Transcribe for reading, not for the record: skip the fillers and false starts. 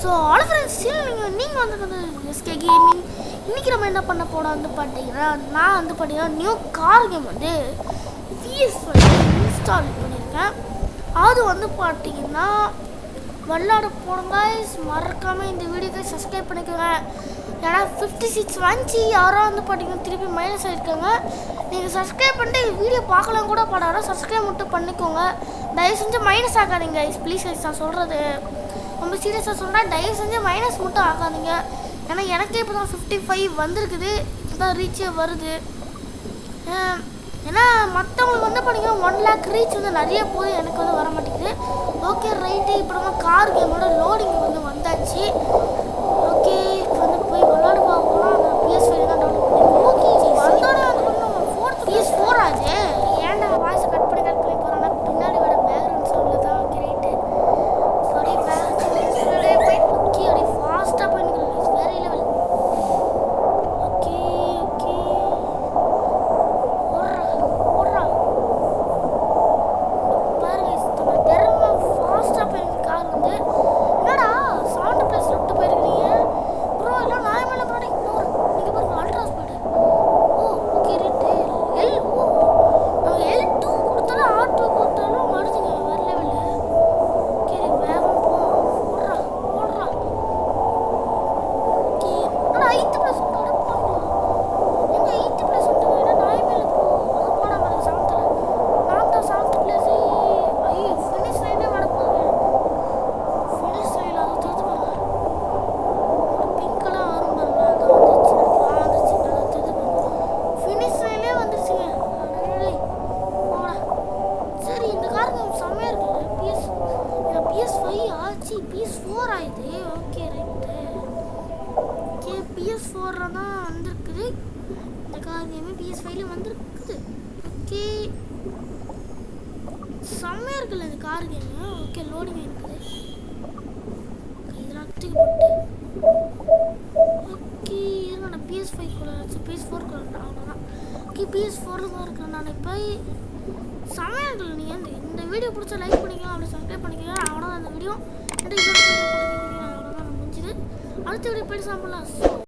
So all friends நீங்கள் வந்து SK gaming இன்றைக்கி நம்ம என்ன பண்ண போனோம் வந்து பார்த்தீங்கன்னா நான் வந்து பார்த்தீங்கன்னா நியூ கார் கேம் வந்து பிஎஸ் இன்ஸ்டால் பண்ணியிருக்கேன். அது வந்து பார்த்தீங்கன்னா விளாட போடுங்க. மறக்காமல் இந்த வீடியோக்கு சப்ஸ்கிரைப் பண்ணிக்கோங்க. ஏன்னா 56 வந்துச்சு. யாரோ வந்து பார்த்தீங்கன்னா திருப்பி மைனஸ் ஆகிருக்காங்க. நீங்கள் சப்ஸ்கிரைப் பண்ணிட்டு வீடியோ பார்க்கலாம் கூட படாத சப்ஸ்கிரைப் மட்டும் பண்ணிக்கோங்க. தயவு செஞ்சு மைனஸ் ஆகாதீங்க ப்ளீஸ். நான் சொல்கிறது ரொம்ப சீரியஸாக சொல்கிறேன். தயவு செஞ்சு மைனஸ் மட்டும் ஆகாதீங்க. ஏன்னா எனக்கே இப்போ தான் 55 வந்திருக்குது. இப்போ தான் ரீச்சே வருது. ஏன்னா மற்றவங்களுக்கு வந்து பார்த்தீங்கன்னா 1 lakh ரீச் வந்து நிறைய போது எனக்கு வந்து வர மாட்டேங்குது. Okay right. இப்போ நம்ம கார் கேமோட லோடிங் வந்து வந்தாச்சு. ஓகே இப்போ வந்து போய் விளாட பார்க்கலாம். அந்த PS5 தான் டவுன்லோட் பண்ணிருக்கோம். ஓகே வந்தோட PS4 ஆச்சு. ஏன்டா வாய்ஸை கட் பண்ணி போகிறோன்னா பின்னாடி வர பேக்ரவுண்ட் சவுண்டில் தான். Okay right. சாரி போய் ஓகே அப்படியே ஃபாஸ்ட்டாக போய் நிற்கிறோம். வேற லெவல். ஓகே ஓகே ஓடுறா பாருங்க. நம்ம திறமை ஃபாஸ்ட்டாக போய் கார் வந்து என்னடா சவுண்டு ப்ளஸ் விட்டு போயிருக்கிறீங்க ப்ரோ. இல்லை நான் மேலே ப்ராடக்ட் இன்னொரு நீங்கள் பாருங்க அல்ட்ரா ஸ்பீடு. ஓ ஓகே ரைட்டு. நம்ம L2 கொடுத்தாலும் R2 கொடுத்தாலும் வருதுங்க. வேற லெவலு. ஓகே வேகம் போ. ஓடுறா ஓகே. ஆனால் 8 ப்ளஸ் விட்டு போகலாம். எங்க 8 ப்ளஸ் விட்டு வேணா நாய் மேலே போ. அது போனால் பாருங்க 7th நான் தான் 7th பிளேஸு. ஐயோ ஃபினிஷ் லைனே வர போகுது. ஃபினிஷ் லைன் அதை தடுத்து பாருங்க. பிங்க்கெல்லாம் வரும் பாருங்க. அது வந்துருச்சு அதை தடுத்து பாருங்க. ஃபினிஷ் லைனே வந்துருச்சுங்க. சரி இந்த காருக்கு செம்மையாக இருக்குல்ல. PS5 ஆச்சு. PS4 ஆயிடுது. Okay right. ஓகே PS4 தான் வந்திருக்குது. இந்த கார் கேமு PS5ல வந்திருக்குது. ஓகே செம்மையாக இருக்குல்ல இந்த கார் கேமு. ஓகே லோடிங் இருக்குது. இதெல்லாம் தூக்கி போட்டு ஓகே இருங்க. நான் PS5 PS4 அவ்வளோதான். ஓகே PS4 தான் இருக்கிறேன் நான். இப்போ செம்மையாக இருக்குல்ல. நீங்கள் இந்த வீடியோ பிடிச்சா லைக் பண்ணிக்கலாம். அப்படி சப்ஸ்கிரைப் பண்ணிக்கலாம். அவ்வளோதான் இந்த வீடியோ. அவ்வளோதான் முடிஞ்சுது. அடுத்த வீடியோ போய்ட்டு சாப்பிட்லாம்.